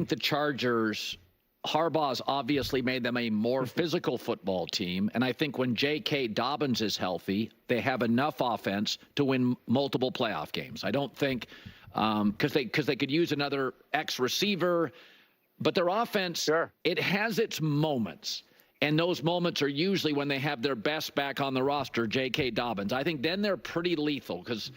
The Chargers, Harbaugh's obviously made them a more physical football team. And I think when J.K. Dobbins is healthy, they have enough offense to win multiple playoff games. I don't think because they could use another X-receiver. But their offense, Sure, it has its moments. And those moments are usually when they have their best back on the roster, J.K. Dobbins. I think then they're pretty lethal because,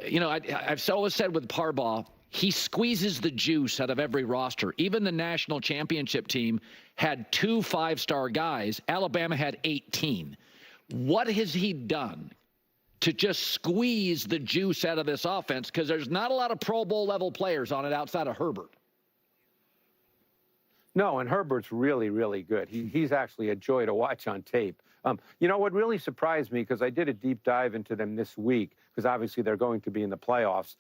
I've always said with Harbaugh, he squeezes the juice out of every roster. Even the national championship team had 2 5-star guys. Alabama had 18. What has he done to just squeeze the juice out of this offense? Because there's not a lot of Pro Bowl level players on it outside of Herbert. No, and Herbert's really, really good. He's actually a joy to watch on tape. What really surprised me, because I did a deep dive into them this week, because obviously they're going to be in the playoffs.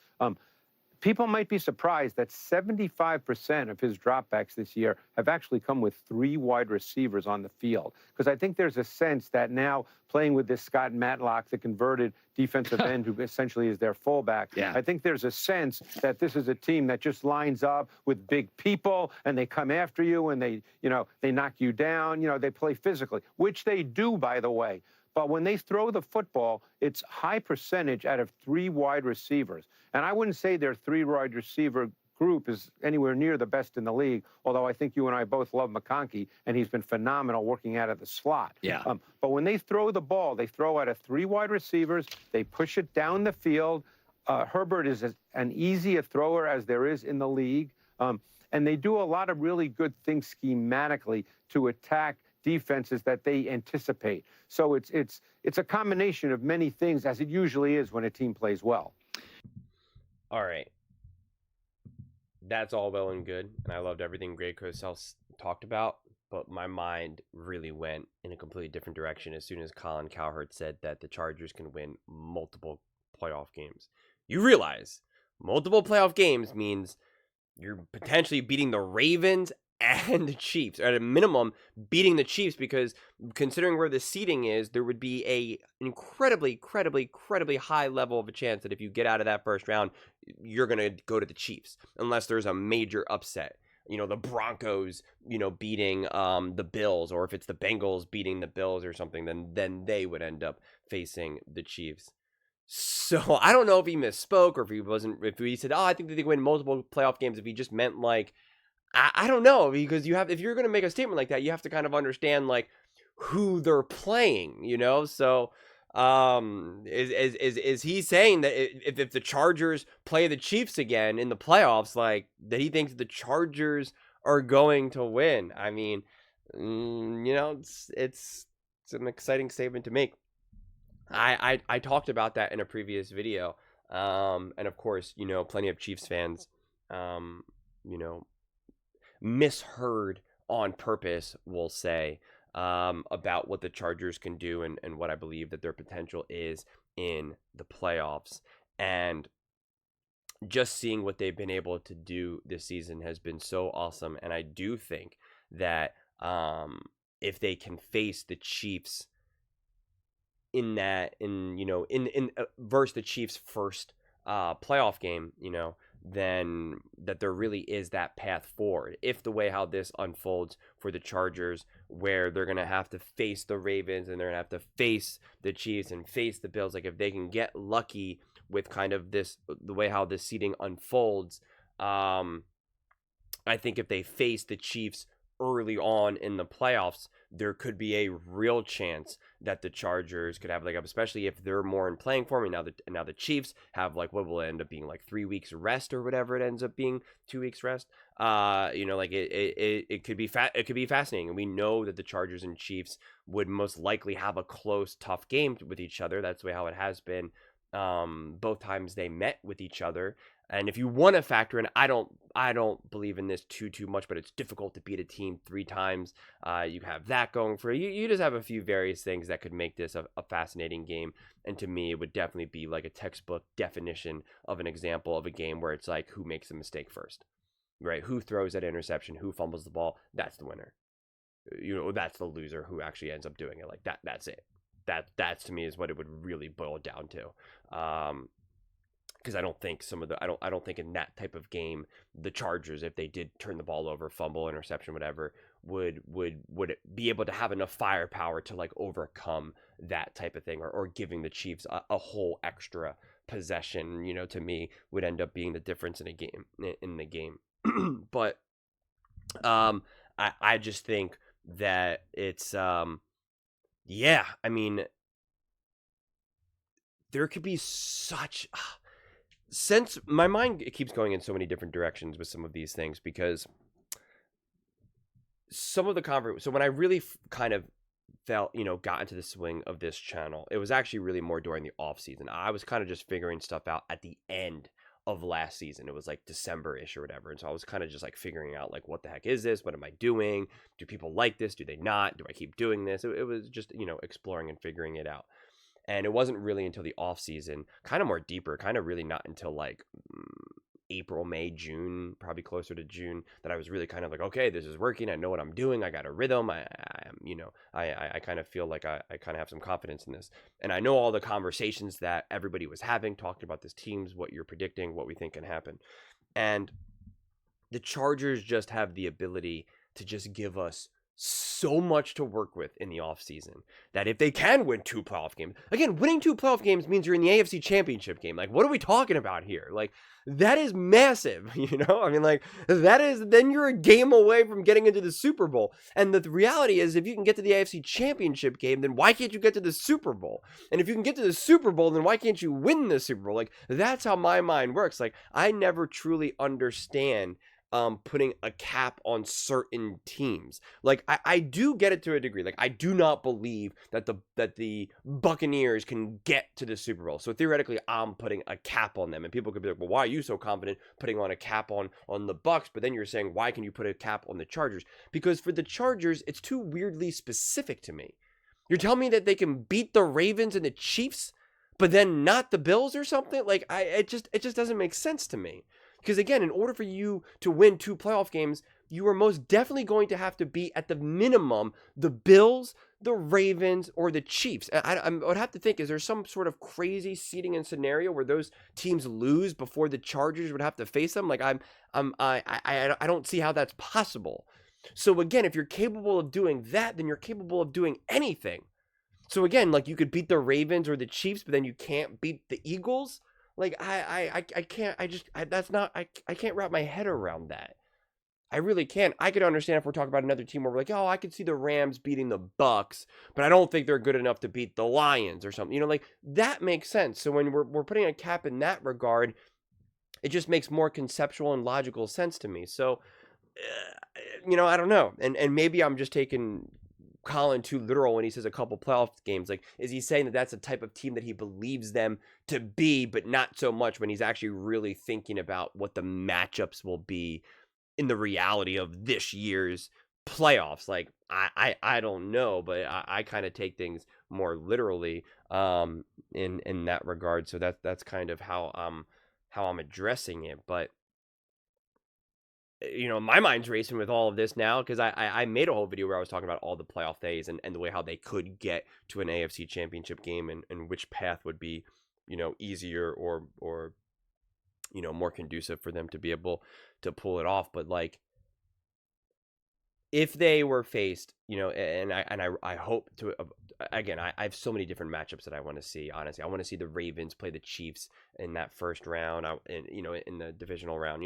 People might be surprised that 75% of his dropbacks this year have actually come with 3 wide receivers on the field. Because I think there's a sense that now playing with this Scott Matlock, the converted defensive end who essentially is their fullback, Yeah. I think there's a sense that this is a team that just lines up with big people and they come after you and they knock you down. They play physically, which they do, by the way. But when they throw the football, it's high percentage out of 3 wide receivers. And I wouldn't say their 3 wide receiver group is anywhere near the best in the league, although I think you and I both love McConkey, and he's been phenomenal working out of the slot. Yeah. But when they throw the ball, they throw out of 3 wide receivers. They push it down the field. Herbert is an easy a thrower as there is in the league. And they do a lot of really good things schematically to attack defenses that they anticipate. So it's a combination of many things, as it usually is when a team plays well. All right. That's all well and good, and I loved everything Greg Cosell talked about, but my mind really went in a completely different direction as soon as Colin Cowherd said that the Chargers can win multiple playoff games. You realize multiple playoff games means you're potentially beating the Ravens and the Chiefs, or at a minimum beating the Chiefs, because considering where the seeding is, there would be a incredibly high level of a chance that if you get out of that first round, you're going to go to the Chiefs, unless there's a major upset. The Broncos, beating the Bills, or if it's the Bengals beating the Bills or something, then they would end up facing the Chiefs. So I don't know if he misspoke, or if he said, I think that they win multiple playoff games, if he just meant like, I don't know, because if you're going to make a statement like that, you have to kind of understand like who they're playing, So, is he saying that if the Chargers play the Chiefs again in the playoffs, like that he thinks the Chargers are going to win? I mean, it's an exciting statement to make. I talked about that in a previous video, and of course, plenty of Chiefs fans, misheard on purpose, will say, about what the Chargers can do and what I believe that their potential is in the playoffs. And just seeing what they've been able to do this season has been so awesome. And I do think that if they can face the Chiefs versus the Chiefs' first playoff game, then that there really is that path forward. If the way how this unfolds for the Chargers, where they're going to have to face the Ravens and they're going to have to face the Chiefs and face the Bills, like if they can get lucky with kind of the way how this seeding unfolds, I think if they face the Chiefs early on in the playoffs, there could be a real chance that the Chargers could have like, especially if they're more in playing form. And now the Chiefs have like what will end up being like 3 weeks rest or whatever it ends up being, 2 weeks rest. It could be it could be fascinating. And we know that the Chargers and Chiefs would most likely have a close, tough game with each other. That's the way how it has been both times they met with each other. And if you want to factor in, I don't believe in this too much, but it's difficult to beat a team 3 times. You have that going for you. You just have a few various things that could make this a fascinating game. And to me, it would definitely be like a textbook definition of an example of a game where it's like, who makes a mistake first, right? Who throws that interception? Who fumbles the ball? That's the winner. That's the loser who actually ends up doing it. Like that. That's it. That's to me is what it would really boil down to. because I don't think I don't think in that type of game the Chargers, if they did turn the ball over, fumble, interception, whatever, would be able to have enough firepower to like overcome that type of thing, or giving the Chiefs a whole extra possession, to me would end up being the difference in the game. But I just think that it's yeah, I mean, there could be such since my mind, it keeps going in so many different directions with some of these things, because some of the so when I really kind of felt, got into the swing of this channel, it was actually really more during the off season. I was kind of just figuring stuff out at the end of last season. It was like December-ish or whatever. And so I was kind of just like figuring out like, what the heck is this? What am I doing? Do people like this? Do they not? Do I keep doing this? It was just, exploring and figuring it out. And it wasn't really until the off season, kind of more deeper, kind of really not until like April, May, June, probably closer to June, that I was really kind of like, okay, this is working. I know what I'm doing. I got a rhythm. I kind of feel like I kind of have some confidence in this. And I know all the conversations that everybody was having, talking about this teams, what you're predicting, what we think can happen. And the Chargers just have the ability to just give us so much to work with in the offseason that if they can win 2 playoff games, again, winning 2 playoff games means you're in the AFC championship game. Like, what are we talking about here? Like, that is massive, I mean, like, that is, then you're a game away from getting into the Super Bowl. And the reality is, if you can get to the AFC championship game, then why can't you get to the Super Bowl? And if you can get to the Super Bowl, then why can't you win the Super Bowl? Like, that's how my mind works. Like, I never truly understand putting a cap on certain teams. Like, I do get it to a degree. Like, I do not believe that the Buccaneers can get to the Super Bowl. So theoretically, I'm putting a cap on them. And people could be like, well, why are you so confident putting on a cap on the Bucs? But then you're saying, why can you put a cap on the Chargers? Because for the Chargers, it's too weirdly specific to me. You're telling me that they can beat the Ravens and the Chiefs, but then not the Bills or something? Like, it just doesn't make sense to me. Because again, in order for you to win 2 playoff games, you are most definitely going to have to beat, at the minimum, the Bills, the Ravens, or the Chiefs. I would have to think, is there some sort of crazy seeding and scenario where those teams lose before the Chargers would have to face them? Like, I don't see how that's possible. So again, if you're capable of doing that, then you're capable of doing anything. So again, like, you could beat the Ravens or the Chiefs, but then you can't beat the Eagles. Like, I can't, I can't wrap my head around that. I really can't. I could understand if we're talking about another team where we're like, oh, I could see the Rams beating the Bucks, but I don't think they're good enough to beat the Lions or something. Like, that makes sense. So when we're putting a cap in that regard, it just makes more conceptual and logical sense to me. So, I don't know. And maybe I'm just taking Colin too literal when he says a couple playoff games. Like, is he saying that that's the type of team that he believes them to be, but not so much when he's actually really thinking about what the matchups will be in the reality of this year's playoffs? Like, I don't know, but I kind of take things more literally in that regard. So that's kind of how I'm addressing it. But my mind's racing with all of this now, because I made a whole video where I was talking about all the playoff days and the way how they could get to an AFC championship game, and which path would be, easier or more conducive for them to be able to pull it off. But like, if they were faced, and I hope to, again, I have so many different matchups that I want to see. Honestly, I want to see the Ravens play the Chiefs in that first round, in the divisional round,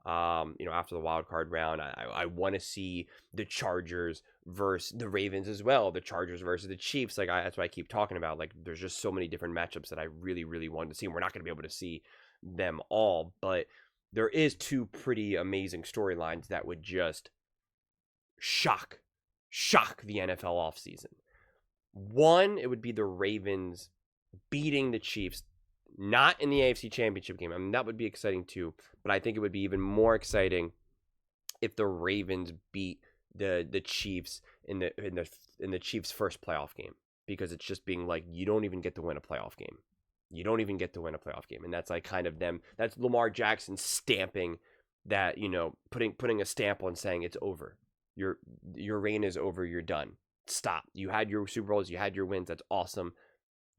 after the wild card round. I want to see the Chargers versus the Ravens as well, the Chargers versus the Chiefs. Like, that's what I keep talking about. Like, there's just so many different matchups that I really, really want to see, and we're not going to be able to see them all, but there is 2 pretty amazing storylines that would just shock the NFL offseason. One, it would be the Ravens beating the Chiefs, not in the AFC Championship game. I mean, that would be exciting too, but I think it would be even more exciting if the Ravens beat the Chiefs in the Chiefs' first playoff game, because it's just being like, you don't even get to win a playoff game. You don't even get to win a playoff game. And that's like kind of them. That's Lamar Jackson stamping that, putting a stamp on saying it's over. Your reign is over. You're done. Stop. You had your Super Bowls. You had your wins. That's awesome.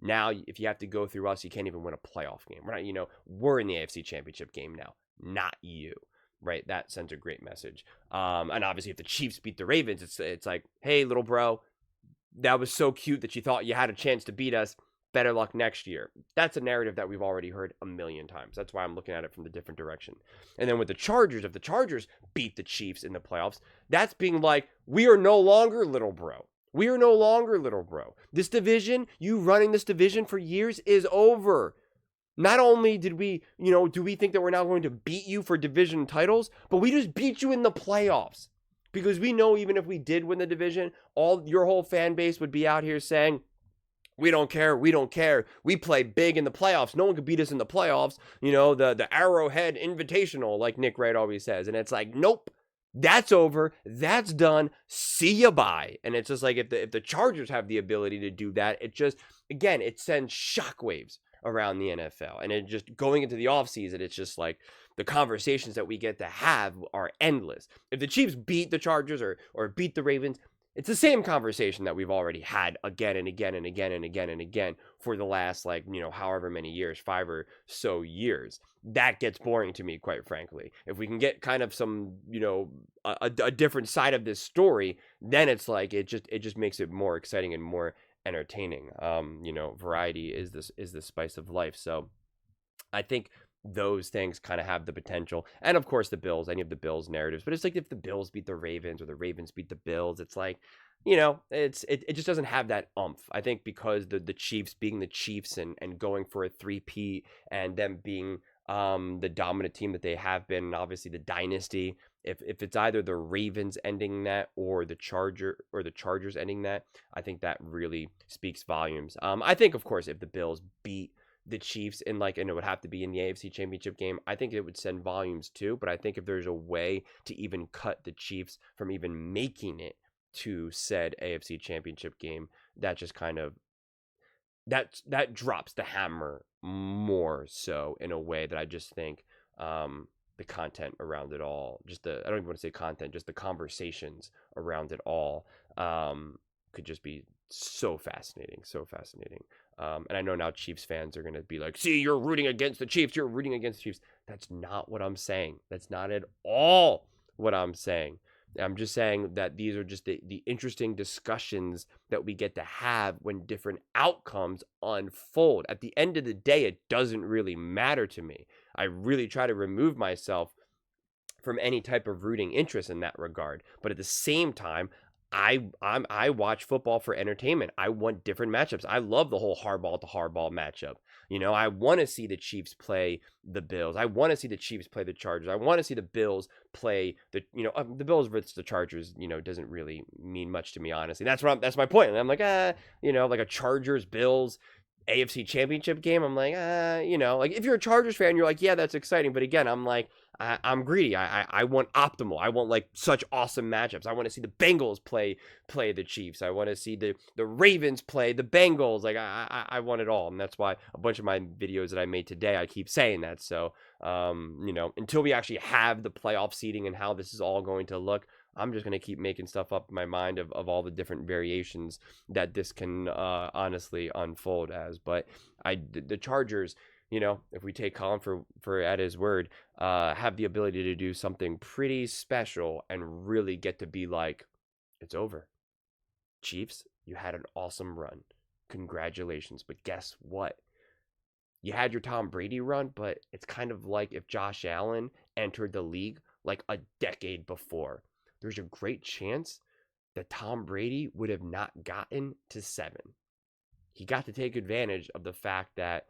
Now, if you have to go through us, you can't even win a playoff game. We're not, we're in the AFC Championship game now, not you, right? That sends a great message. And obviously, if the Chiefs beat the Ravens, it's like, hey, little bro, that was so cute that you thought you had a chance to beat us. Better luck next year. That's a narrative that we've already heard a million times. That's why I'm looking at it from the different direction. And then with the Chargers, if the Chargers beat the Chiefs in the playoffs, that's being like, we are no longer little bro. We are no longer little bro. This division, you running this division for years, is over. Not only did we, do we think that we're now going to beat you for division titles, but we just beat you in the playoffs. Because we know even if we did win the division, your whole fan base would be out here saying, we don't care. We don't care. We play big in the playoffs. No one could beat us in the playoffs. The Arrowhead Invitational, like Nick Wright always says. And it's like, nope, that's over. That's done. See ya, bye. And it's just like if the Chargers have the ability to do that, it just, again, it sends shockwaves around the NFL. And it just going into the offseason, it's just like the conversations that we get to have are endless. If the Chiefs beat the Chargers or beat the Ravens, it's the same conversation that we've already had again and again and again and again and again for the last, however many years, 5 or so years. That gets boring to me, quite frankly. If we can get kind of some, a different side of this story, then it's like it just makes it more exciting and more entertaining. Variety is the spice of life. So I think those things kind of have the potential. And of course the Bills, any of the Bills narratives, but it's like if the Bills beat the Ravens or the Ravens beat the Bills, it's like, it just doesn't have that oomph. I think because the Chiefs being the Chiefs and going for a 3-peat and them being the dominant team that they have been, and obviously the dynasty, if it's either the Ravens ending that or the Chargers ending that, I think that really speaks volumes. I think of course if the Bills beat the Chiefs and it would have to be in the AFC Championship game, I think it would send volumes too. But I think if there's a way to even cut the Chiefs from even making it to said AFC Championship game, that just kind of that drops the hammer more so in a way that I just think the content around it all, I don't even want to say content, just the conversations around it all could just be so fascinating. And I know now Chiefs fans are going to be like, see, you're rooting against the Chiefs. You're rooting against the Chiefs. That's not what I'm saying. That's not at all what I'm saying. I'm just saying that these are just the interesting discussions that we get to have when different outcomes unfold. At the end of the day, it doesn't really matter to me. I really try to remove myself from any type of rooting interest in that regard. But at the same time, I watch football for entertainment. I want different matchups. I love the whole hardball to hardball matchup. I want to see the Chiefs play the Bills. I want to see the Chiefs play the Chargers. I want to see the Bills play the Bills versus the Chargers, doesn't really mean much to me, honestly. That's my point. And I'm like, like a Chargers Bills AFC Championship game. I'm like, like if you're a Chargers fan, you're like, yeah, that's exciting. But again, I'm like, I'm greedy. I want optimal. I want like such awesome matchups. I want to see the Bengals play the Chiefs. I want to see the Ravens play the Bengals. Like I want it all. And that's why a bunch of my videos that I made today, I keep saying that. So, until we actually have the playoff seeding and how this is all going to look, I'm just going to keep making stuff up in my mind of all the different variations that this can honestly unfold as. But the Chargers, if we take Colin for at his word, have the ability to do something pretty special and really get to be like, it's over. Chiefs, you had an awesome run. Congratulations. But guess what? You had your Tom Brady run, but it's kind of like if Josh Allen entered the league like a decade before. There's a great chance that Tom Brady would have not gotten to 7. He got to take advantage of the fact that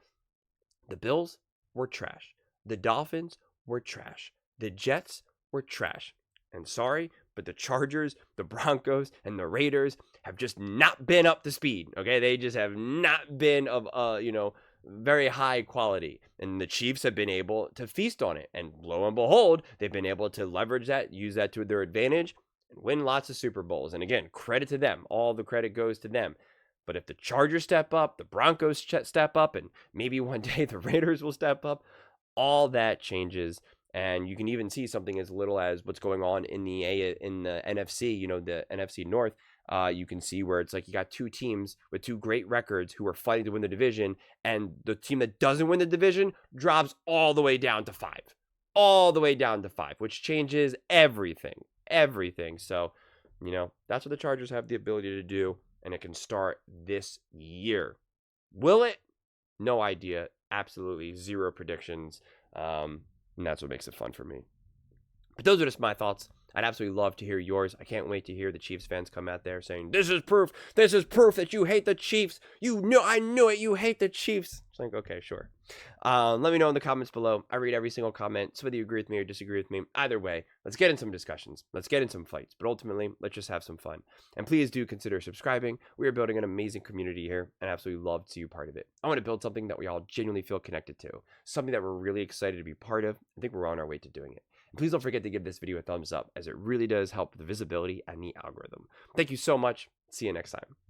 the Bills were trash. The Dolphins were trash. The Jets were trash. And sorry, but the Chargers, the Broncos, and the Raiders have just not been up to speed. Okay, they just have not been of very high quality, and the Chiefs have been able to feast on it, and lo and behold, they've been able to leverage that, use that to their advantage, and win lots of Super Bowls. And again, credit to them. All the credit goes to them. But if the Chargers step up, the Broncos step up, and maybe one day the Raiders will step up, all that changes And you can even see something as little as what's going on in the NFC, you know, the NFC North. You can see where it's like you got two teams with two great records who are fighting to win the division, and the team that doesn't win the division drops all the way down to 5. All the way down to 5, which changes everything. Everything. So, you know, that's what the Chargers have the ability to do, and it can start this year. Will it? No idea. Absolutely zero predictions. And that's what makes it fun for me. But those are just my thoughts. I'd absolutely love to hear yours. I can't wait to hear the Chiefs fans come out there saying, this is proof that you hate the Chiefs. You know, I knew it. You hate the Chiefs. It's like, okay, sure. Let me know in the comments below. I read every single comment. So whether you agree with me or disagree with me, either way, let's get in some discussions. Let's get in some fights. But ultimately, let's just have some fun. And please do consider subscribing. We are building an amazing community here, and I absolutely love to see you part of it. I want to build something that we all genuinely feel connected to, something that we're really excited to be part of. I think we're on our way to doing it. And please don't forget to give this video a thumbs up, as it really does help the visibility and the algorithm. Thank you so much. See you next time.